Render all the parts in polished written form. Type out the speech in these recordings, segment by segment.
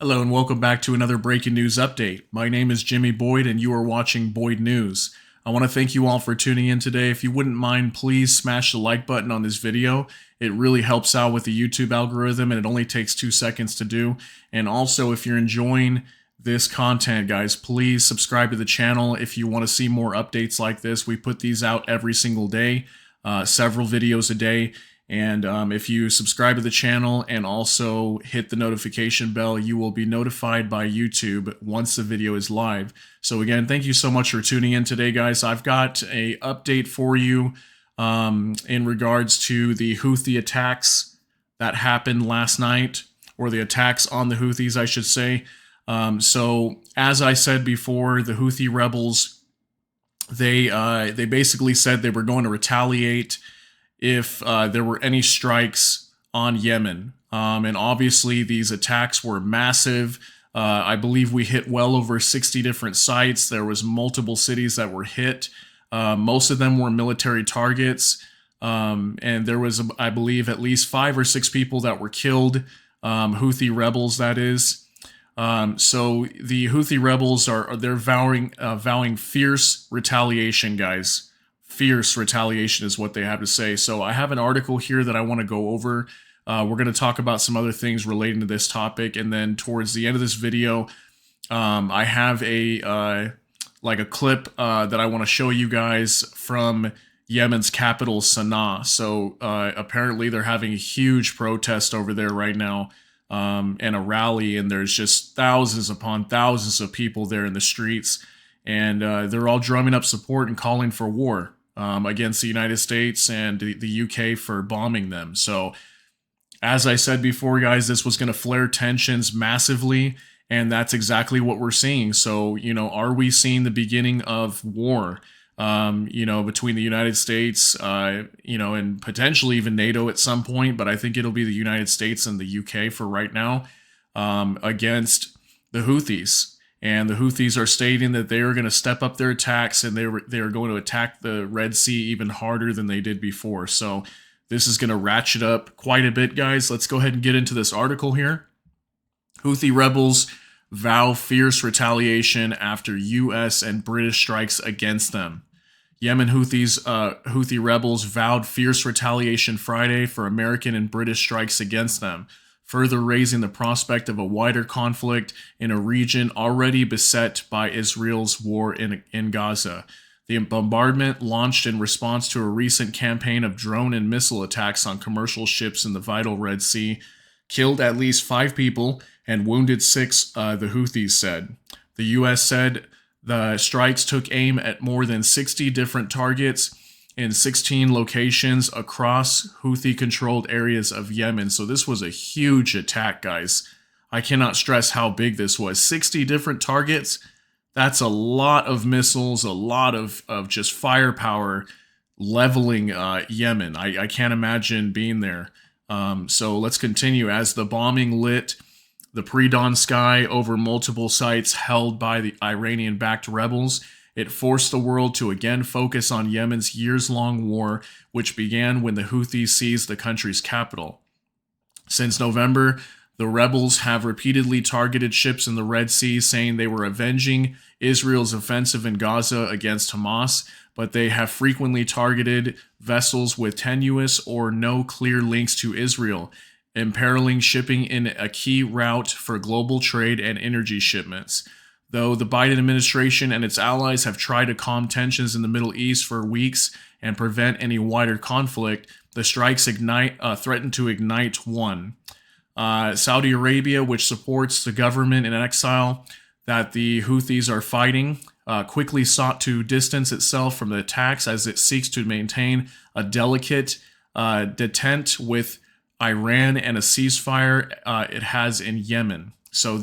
Hello and welcome back to another breaking news update. My name is Jimmy Boyd and you are watching Boyd News. I want to thank you all for tuning in today. If you wouldn't mind, please smash the like button on this video. It really helps out with the YouTube algorithm and it only takes 2 seconds to do. And also, if you're enjoying this content, guys, please subscribe to the channel if you want to see more updates like this. We put these out every single day, several videos a day. And if you subscribe to the channel and also hit the notification bell, you will be notified by YouTube once the video is live. So again, thank you so much for tuning in today, guys. I've got an update for you in regards to the Houthi attacks that happened last night, or the attacks on the Houthis, I should say. So as I said before, the Houthi rebels, they basically said they were going to retaliate if there were any strikes on Yemen. And obviously these attacks were massive. I believe we hit well over 60 different sites. There was multiple cities that were hit. Most of them were military targets. And there was, I believe, at least 5 or 6 people that were killed. Houthi rebels, that is. So the Houthi rebels they're vowing fierce retaliation, guys. Fierce retaliation is what they have to say. So I have an article here that I want to go over. We're going to talk about some other things relating to this topic, and then towards the end of this video, I have a clip that I want to show you guys from Yemen's capital, Sana'a. So apparently they're having a huge protest over there right now, and a rally, and there's just thousands upon thousands of people there in the streets, and they're all drumming up support and calling for war against the United States and the UK for bombing them. So, as I said before, guys, this was going to flare tensions massively, and that's exactly what we're seeing. So, are we seeing the beginning of war, between the United States, and potentially even NATO at some point, but I think it'll be the United States and the UK for right now, against the Houthis. And the Houthis are stating that they are going to step up their attacks, and they are going to attack the Red Sea even harder than they did before. So this is going to ratchet up quite a bit, guys. Let's go ahead and get into this article here. Houthi rebels vow fierce retaliation after U.S. and British strikes against them. Yemen Houthi rebels vowed fierce retaliation Friday for American and British strikes against them, further raising the prospect of a wider conflict in a region already beset by Israel's war in Gaza. The bombardment, launched in response to a recent campaign of drone and missile attacks on commercial ships in the vital Red Sea, killed at least 5 people and wounded 6, the Houthis said. The U.S. said the strikes took aim at more than 60 different targets in 16 locations across Houthi-controlled areas of Yemen. So this was a huge attack, guys. I cannot stress how big this was. 60 different targets. That's a lot of missiles, a lot of just firepower leveling Yemen. I can't imagine being there. So let's continue. As the bombing lit the pre-dawn sky over multiple sites held by the Iranian-backed rebels, it forced the world to again focus on Yemen's years-long war, which began when the Houthis seized the country's capital. Since November, the rebels have repeatedly targeted ships in the Red Sea, saying they were avenging Israel's offensive in Gaza against Hamas, but they have frequently targeted vessels with tenuous or no clear links to Israel, imperiling shipping in a key route for global trade and energy shipments. Though the Biden administration and its allies have tried to calm tensions in the Middle East for weeks and prevent any wider conflict, the strikes threaten to ignite one. Saudi Arabia, which supports the government in exile that the Houthis are fighting, quickly sought to distance itself from the attacks as it seeks to maintain a delicate detente with Iran and a ceasefire it has in Yemen. So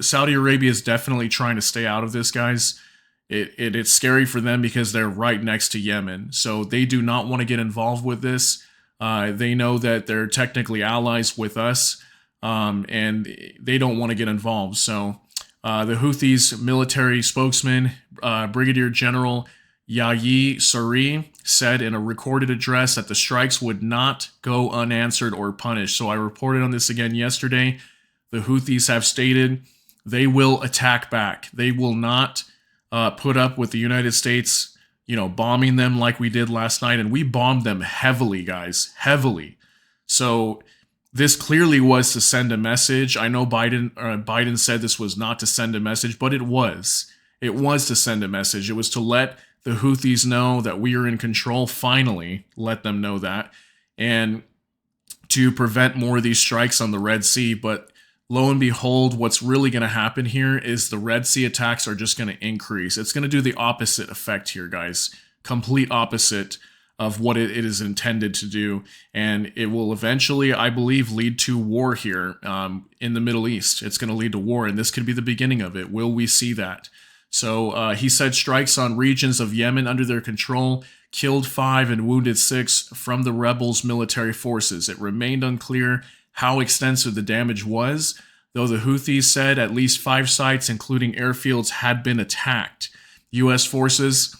Saudi Arabia is definitely trying to stay out of this, guys. It's scary for them because they're right next to Yemen. So they do not want to get involved with this. They know that they're technically allies with us, and they don't want to get involved. So the Houthis military spokesman, Brigadier General Yahya Saree, said in a recorded address that the strikes would not go unanswered or punished. So I reported on this again yesterday. the Houthis have stated they will attack back. They will not put up with the United States, bombing them like we did last night. And we bombed them heavily, guys, heavily. So this clearly was to send a message. I know Biden said this was not to send a message, but it was. It was to send a message. It was to let the Houthis know that we are in control, finally, let them know that, and to prevent more of these strikes on the Red Sea. But lo and behold, what's really going to happen here is the Red Sea attacks are just going to increase. It's going to do the opposite effect here, guys. Complete opposite of what it is intended to do. And it will eventually, I believe, lead to war here in the Middle East. It's going to lead to war, and this could be the beginning of it. Will we see that? So he said strikes on regions of Yemen under their control killed 5 and wounded 6 from the rebels' military forces. It remained unclear how extensive the damage was, though the Houthis said at least 5 sites, including airfields, had been attacked. U.S. forces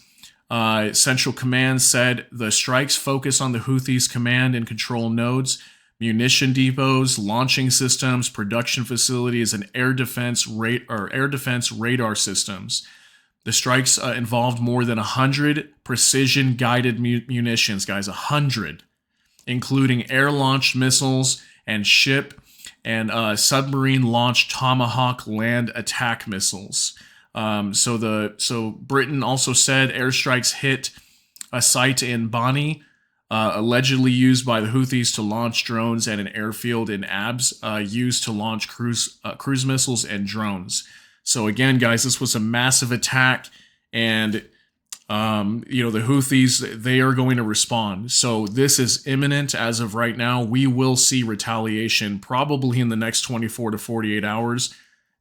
Central Command said the strikes focus on the Houthis' command and control nodes, munition depots, launching systems, production facilities, and air defense radar systems. The strikes involved more than 100 precision-guided munitions, guys, 100, including air-launched missiles and ship and submarine-launched Tomahawk land attack missiles. So Britain also said airstrikes hit a site in Bani, allegedly used by the Houthis to launch drones, and an airfield in Abs used to launch cruise missiles and drones. So again, guys, this was a massive attack, and the Houthis, they are going to respond. So this is imminent as of right now. We will see retaliation probably in the next 24 to 48 hours.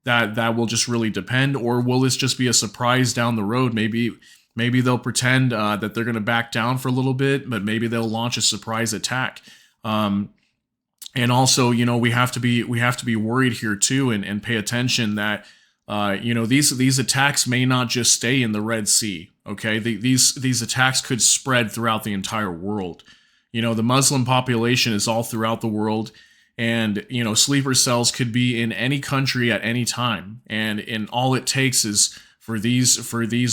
That will just really depend. Or will this just be a surprise down the road? Maybe they'll pretend that they're going to back down for a little bit, but maybe they'll launch a surprise attack. And also, we have to be worried here too, and pay attention that these attacks may not just stay in the Red Sea. Okay, these attacks could spread throughout the entire world. The Muslim population is all throughout the world. And, sleeper cells could be in any country at any time. And all it takes is for these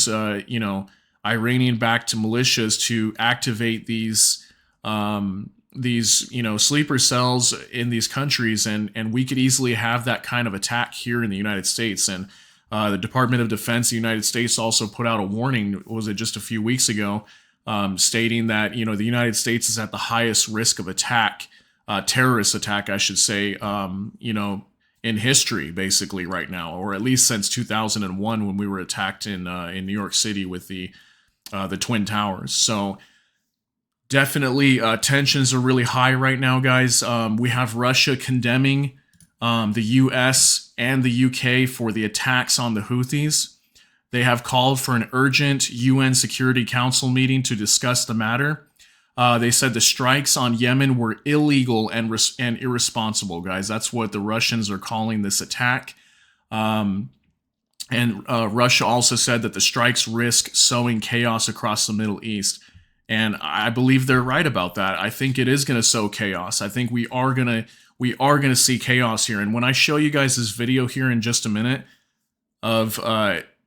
Iranian-backed militias to activate these sleeper cells in these countries. And we could easily have that kind of attack here in the United States. And the Department of Defense of the United States also put out a warning, was it just a few weeks ago, stating that, the United States is at the highest risk of attack, terrorist attack, I should say, in history, basically right now, or at least since 2001 when we were attacked in New York City with the Twin Towers. So definitely tensions are really high right now, guys. We have Russia condemning the U.S. and the U.K. for the attacks on the Houthis. They have called for an urgent UN Security Council meeting to discuss the matter. They said the strikes on Yemen were illegal and irresponsible, guys. That's what the Russians are calling this attack. And Russia also said that the strikes risk sowing chaos across the Middle East. And I believe they're right about that. I think it is going to sow chaos. I think we are going to see chaos here. And when I show you guys this video here in just a minute of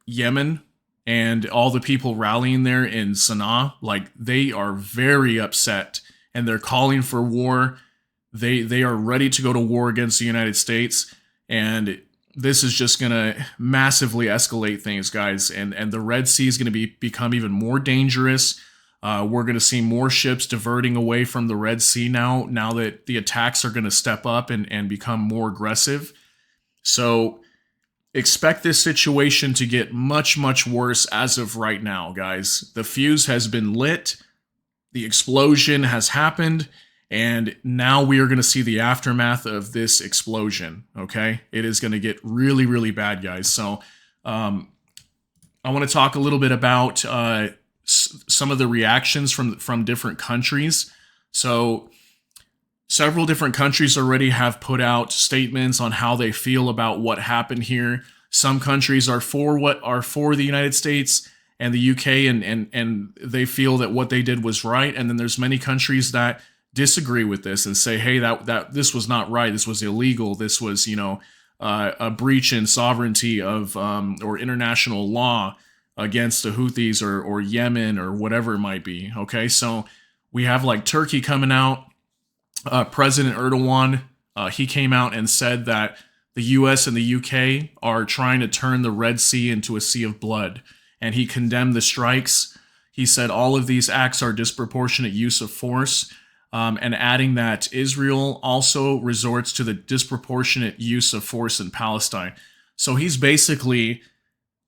Yemen and all the people rallying there in Sana'a, like, they are very upset and they're calling for war. They are ready to go to war against the United States. And this is just going to massively escalate things, guys. And the Red Sea is going to become even more dangerous. We're going to see more ships diverting away from the Red Sea now that the attacks are going to step up and become more aggressive. So expect this situation to get much, much worse as of right now, guys. The fuse has been lit. The explosion has happened. And now we are going to see the aftermath of this explosion, okay? It is going to get really, really bad, guys. So I want to talk a little bit about some of the reactions from different countries. So several different countries already have put out statements on how they feel about what happened here. Some countries are for the United States and the UK, and they feel that what they did was right. And then there's many countries that disagree with this and say, hey, that this was not right. This was illegal. This was, a breach in sovereignty of or international law against the Houthis or Yemen or whatever it might be. Okay, so we have like Turkey coming out. President Erdogan, he came out and said that the U.S. and the U.K. are trying to turn the Red Sea into a sea of blood, and he condemned the strikes. He said all of these acts are disproportionate use of force, and adding that Israel also resorts to the disproportionate use of force in Palestine. So he's basically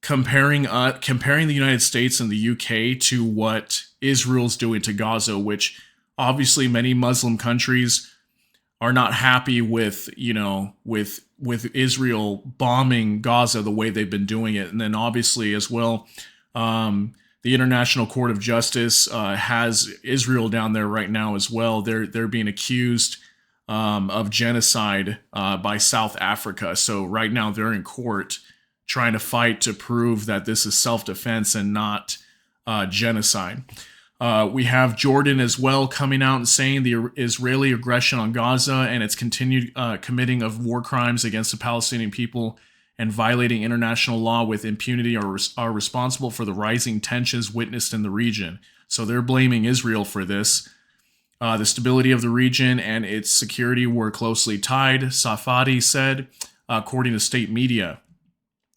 comparing the United States and the UK to what Israel's doing to Gaza, which obviously many Muslim countries are not happy with, with Israel bombing Gaza the way they've been doing it. And then obviously as well, the International Court of Justice has Israel down there right now as well. They're being accused of genocide by South Africa. So right now they're in court trying to fight to prove that this is self-defense and not genocide. We have Jordan as well coming out and saying the Israeli aggression on Gaza and its continued committing of war crimes against the Palestinian people and violating international law with impunity are responsible for the rising tensions witnessed in the region. So they're blaming Israel for this. The stability of the region and its security were closely tied, Safadi said, according to state media.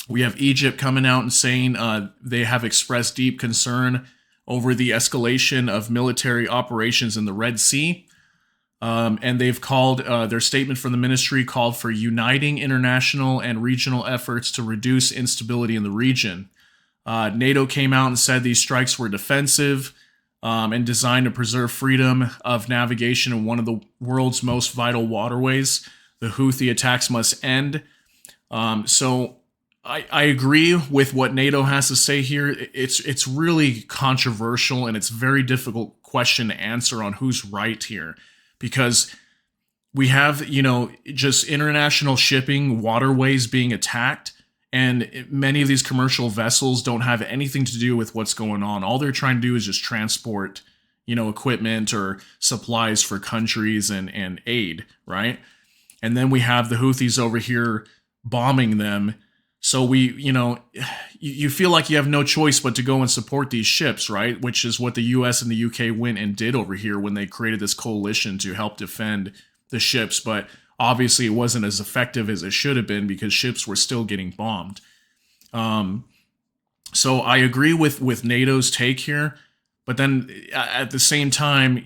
We have Egypt coming out and saying they have expressed deep concern over the escalation of military operations in the Red Sea. And they've called, their statement from the ministry called for uniting international and regional efforts to reduce instability in the region. NATO came out and said these strikes were defensive and designed to preserve freedom of navigation in one of the world's most vital waterways. The Houthi attacks must end. So I agree with what NATO has to say here. It's really controversial and it's a very difficult question to answer on who's right here, because we have, just international shipping waterways being attacked, and many of these commercial vessels don't have anything to do with what's going on. All they're trying to do is just transport, equipment or supplies for countries and aid, right? And then we have the Houthis over here bombing them. So you feel like you have no choice but to go and support these ships, right? Which is what the US and the UK went and did over here when they created this coalition to help defend the ships. But obviously it wasn't as effective as it should have been because ships were still getting bombed. So I agree with NATO's take here. But then at the same time,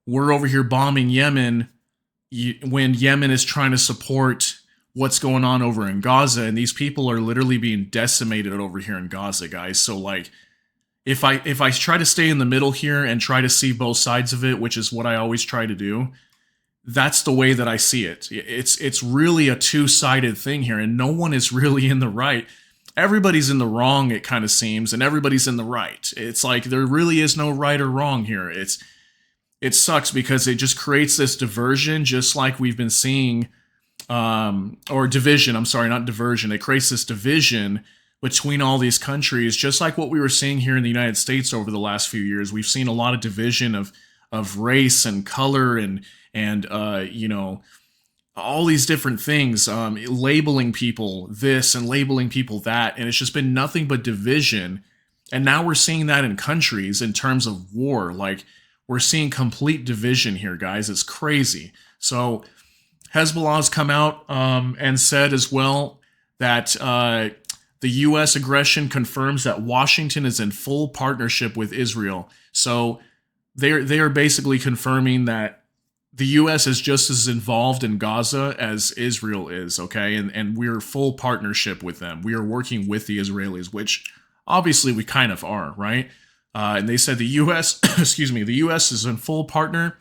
we're over here bombing Yemen when Yemen is trying to support what's going on over in Gaza, and these people are literally being decimated over here in Gaza, guys. So like, if I try to stay in the middle here and try to see both sides of it, which is what I always try to do, that's the way that I see it. It's really a two-sided thing here, and no one is really in the right. Everybody's in the wrong, it kind of seems, and everybody's in the right. It's like there really is no right or wrong here. It sucks because it just creates this diversion, just like we've been seeing. Or division, I'm sorry, not diversion. It creates this division between all these countries, just like what we were seeing here in the United States over the last few years. We've seen a lot of division of race and color and all these different things, labeling people this and labeling people that, and it's just been nothing but division. And now we're seeing that in countries in terms of war. Like, we're seeing complete division here, guys. It's crazy. So Hezbollah's come out and said as well that the U.S. aggression confirms that Washington is in full partnership with Israel. So they are basically confirming that the U.S. is just as involved in Gaza as Israel is, okay? And we're full partnership with them. We are working with the Israelis, which obviously we kind of are, right? And they said the U.S. the U.S. is a full partner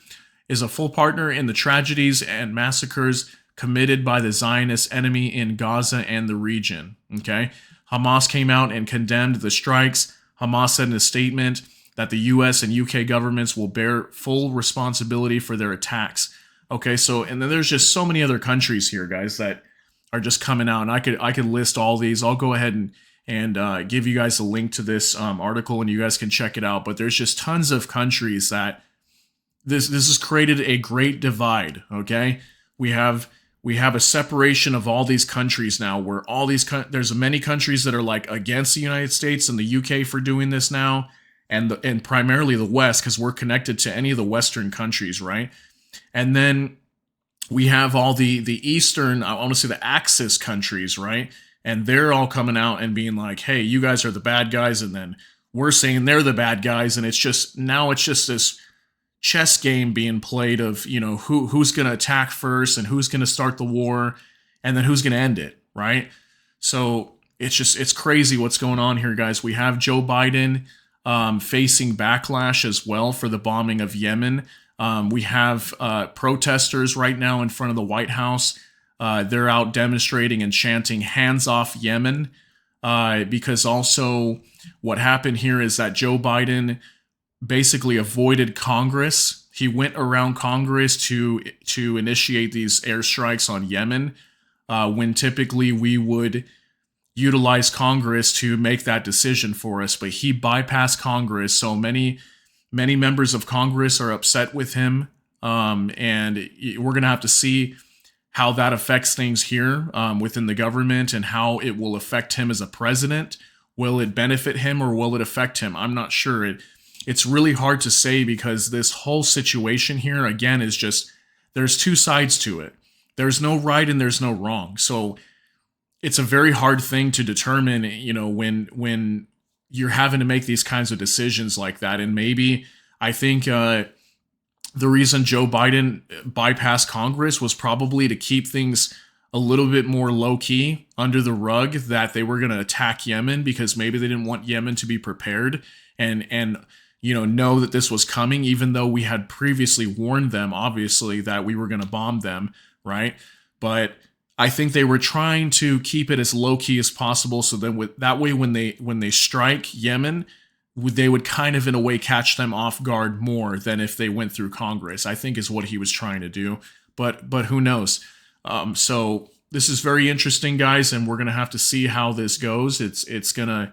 in the tragedies and massacres committed by the Zionist enemy in Gaza and the region. Okay, Hamas came out and condemned the strikes. Hamas said in a statement that the U.S. and UK governments will bear full responsibility for their attacks. Okay, so and then there's just so many other countries here, guys, that are just coming out, and I could list all these. I'll go ahead and give you guys a link to this article, and you guys can check it out. But there's just tons of countries that this has created a great divide, okay? We have we have a separation of all these countries now, where all these there's many countries that are like against the United States and the UK for doing this now, and primarily the West, because we're connected to any of the Western countries, right? And then we have all the Eastern, I want to say the Axis countries, right? And they're all coming out and being like, hey, you guys are the bad guys, and then we're saying they're the bad guys, and it's just this chess game being played of, you know, who's going to attack first and who's going to start the war and then who's going to end it, right? So it's crazy what's going on here, guys. We have Joe Biden facing backlash as well for the bombing of Yemen. We have protesters right now in front of the White House. They're out demonstrating and chanting "Hands off Yemen," because also what happened here is that Joe Biden basically avoided Congress. He went around Congress to initiate these airstrikes on Yemen, when typically we would utilize Congress to make that decision for us. But he bypassed Congress, so many members of Congress are upset with him, and we're going to have to see how that affects things here within the government and how it will affect him as a president. Will it benefit him or will it affect him? I'm not sure. It's really hard to say, because this whole situation here, again, is just, there's two sides to it. There's no right and there's no wrong. So it's a very hard thing to determine, you know, when you're having to make these kinds of decisions like that. And maybe, I think the reason Joe Biden bypassed Congress was probably to keep things a little bit more low-key under the rug, that they were going to attack Yemen, because maybe they didn't want Yemen to be prepared and you know that this was coming, even though we had previously warned them, obviously, that we were going to bomb them, right? But I think they were trying to keep it as low-key as possible, so that way when they strike Yemen, they would kind of in a way catch them off guard more than if they went through Congress, I think is what he was trying to do. But who knows? So this is very interesting, guys, and we're going to have to see how this goes. It's gonna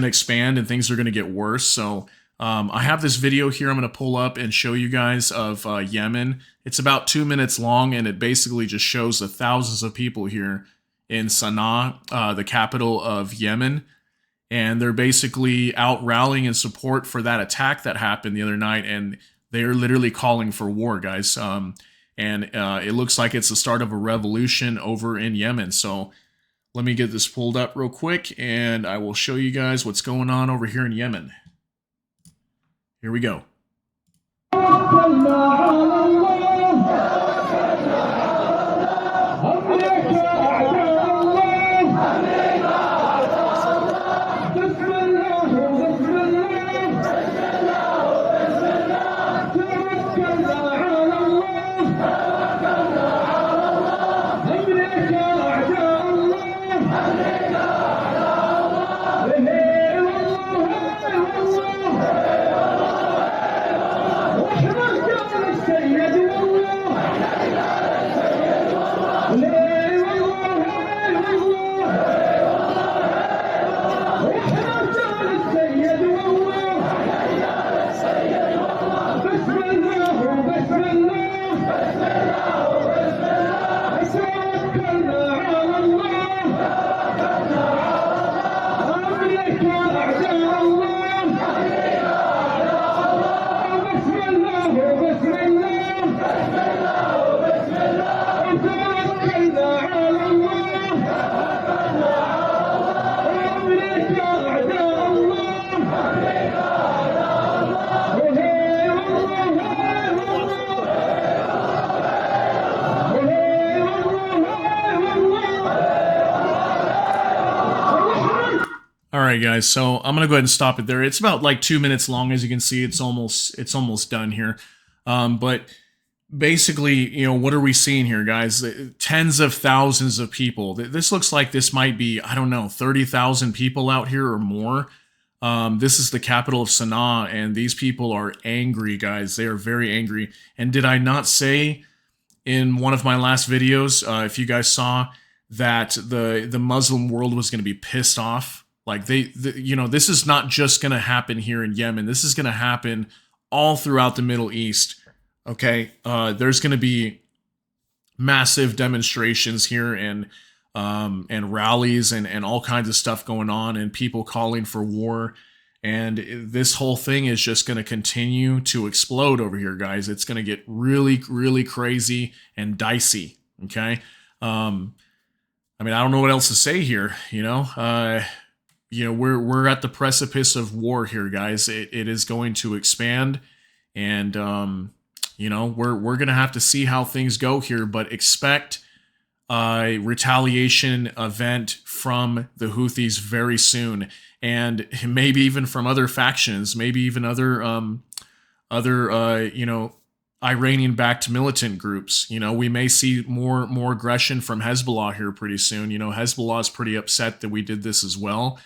expand and things are going to get worse. So I have this video here I'm going to pull up and show you guys of Yemen. It's about 2 minutes long, and it basically just shows the thousands of people here in Sana'a, the capital of Yemen. And they're basically out rallying in support for that attack that happened the other night, and they're literally calling for war, guys. And it looks like it's the start of a revolution over in Yemen. So let me get this pulled up real quick, and I will show you guys what's going on over here in Yemen. Here we go. Alright guys, so I'm going to go ahead and stop it there. It's about like 2 minutes long. As you can see, it's almost done here. But basically, you know, what are we seeing here, guys? Tens of thousands of people. This looks like this might be, I don't know, 30,000 people out here or more. This is the capital of Sana'a, and these people are angry, guys. They are very angry. And did I not say in one of my last videos, if you guys saw, that the Muslim world was going to be pissed off? Like you know, this is not just going to happen here in Yemen. This is going to happen all throughout the Middle East. Okay, there's going to be massive demonstrations here and rallies and all kinds of stuff going on and people calling for war. And this whole thing is just going to continue to explode over here, guys. It's going to get really, really crazy and dicey. Okay. I mean, I don't know what else to say here. We're at the precipice of war here, guys. It is going to expand, and we're gonna have to see how things go here. But expect a retaliation event from the Houthis very soon, and maybe even from other factions, maybe even other Iranian-backed militant groups. We may see more aggression from Hezbollah here pretty soon. Hezbollah is pretty upset that we did this as well.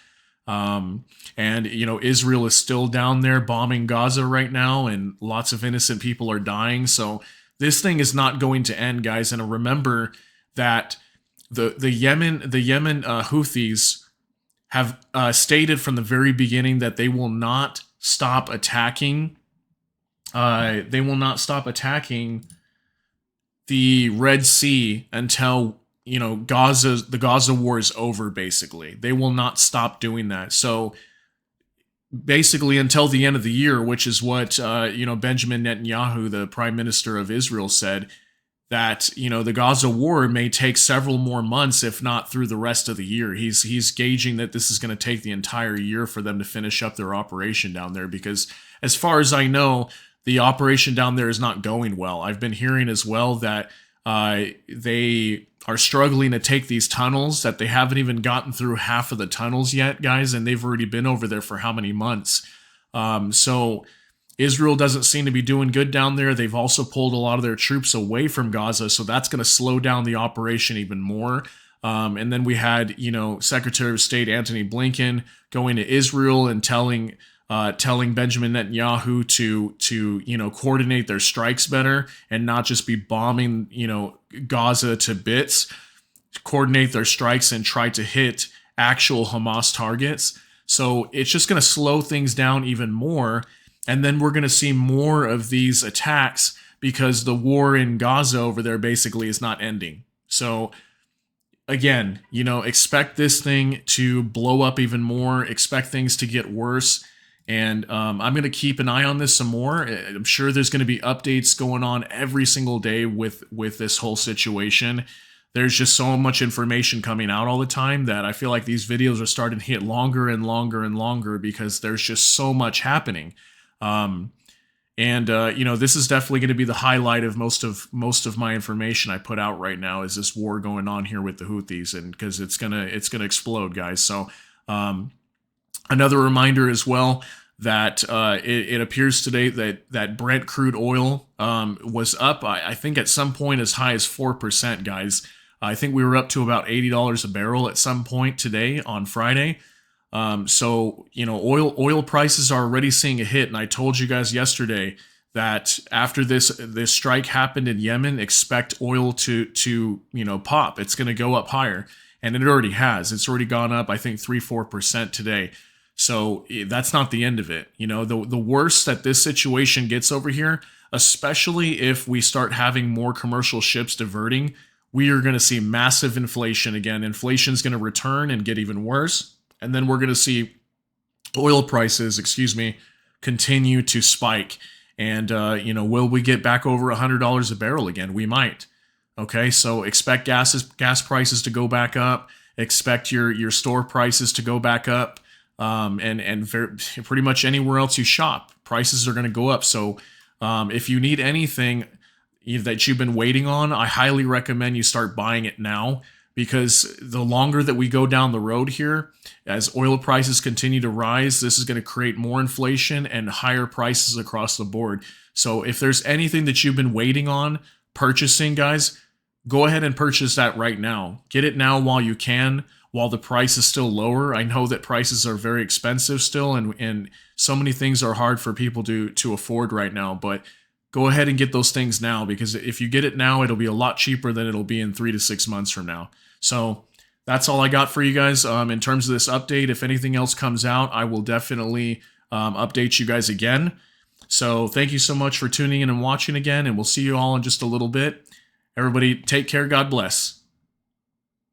Israel is still down there bombing Gaza right now, and lots of innocent people are dying. So this thing is not going to end, guys. And remember that the Yemen Houthis have stated from the very beginning that they will not stop attacking. They will not stop attacking the Red Sea until the Gaza war is over. Basically, they will not stop doing that. So basically, until the end of the year, which is what Benjamin Netanyahu, the Prime Minister of Israel, said, that the Gaza war may take several more months, if not through the rest of the year. He's gauging that this is going to take the entire year for them to finish up their operation down there, because as far as I know, the operation down there is not going well. I've been hearing as well that they are struggling to take these tunnels, that they haven't even gotten through half of the tunnels yet, guys, and they've already been over there for how many months? So Israel doesn't seem to be doing good down there. They've also pulled a lot of their troops away from Gaza, so that's going to slow down the operation even more. And then we had, Secretary of State Antony Blinken going to Israel and telling Benjamin Netanyahu to coordinate their strikes better and not just be bombing, Gaza to bits, coordinate their strikes and try to hit actual Hamas targets. So it's just going to slow things down even more. And then we're going to see more of these attacks because the war in Gaza over there basically is not ending. So again, expect this thing to blow up even more, expect things to get worse. And I'm going to keep an eye on this some more. I'm sure there's going to be updates going on every single day with this whole situation. There's just so much information coming out all the time that I feel like these videos are starting to get longer and longer and longer because there's just so much happening. This is definitely going to be the highlight of most of my information I put out right now, is this war going on here with the Houthis, and because it's gonna explode, guys. So another reminder as well that it appears today that Brent crude oil was up, I think at some point as high as 4%, guys. I think we were up to about $80 a barrel at some point today on Friday. Oil prices are already seeing a hit, and I told you guys yesterday that after this strike happened in Yemen, expect oil to pop. It's going to go up higher, and it already has. It's already gone up, I think 3-4% today. So that's not the end of it. The worse that this situation gets over here, especially if we start having more commercial ships diverting, we are going to see massive inflation again. Inflation is going to return and get even worse. And then we're going to see oil prices, continue to spike. And, will we get back over $100 a barrel again? We might. Okay, so expect gas prices to go back up. Expect your store prices to go back up. Pretty much anywhere else you shop, prices are going to go up. So if you need anything that you've been waiting on, I highly recommend you start buying it now. Because the longer that we go down the road here, as oil prices continue to rise, this is going to create more inflation and higher prices across the board. So if there's anything that you've been waiting on purchasing, guys, go ahead and purchase that right now. Get it now while you can, while the price is still lower. I know that prices are very expensive still, and so many things are hard for people to afford right now, but go ahead and get those things now, because if you get it now, it'll be a lot cheaper than it'll be in 3 to 6 months from now. So that's all I got for you guys in terms of this update. If anything else comes out, I will definitely update you guys again. So thank you so much for tuning in and watching again, and we'll see you all in just a little bit. Everybody, take care. God bless.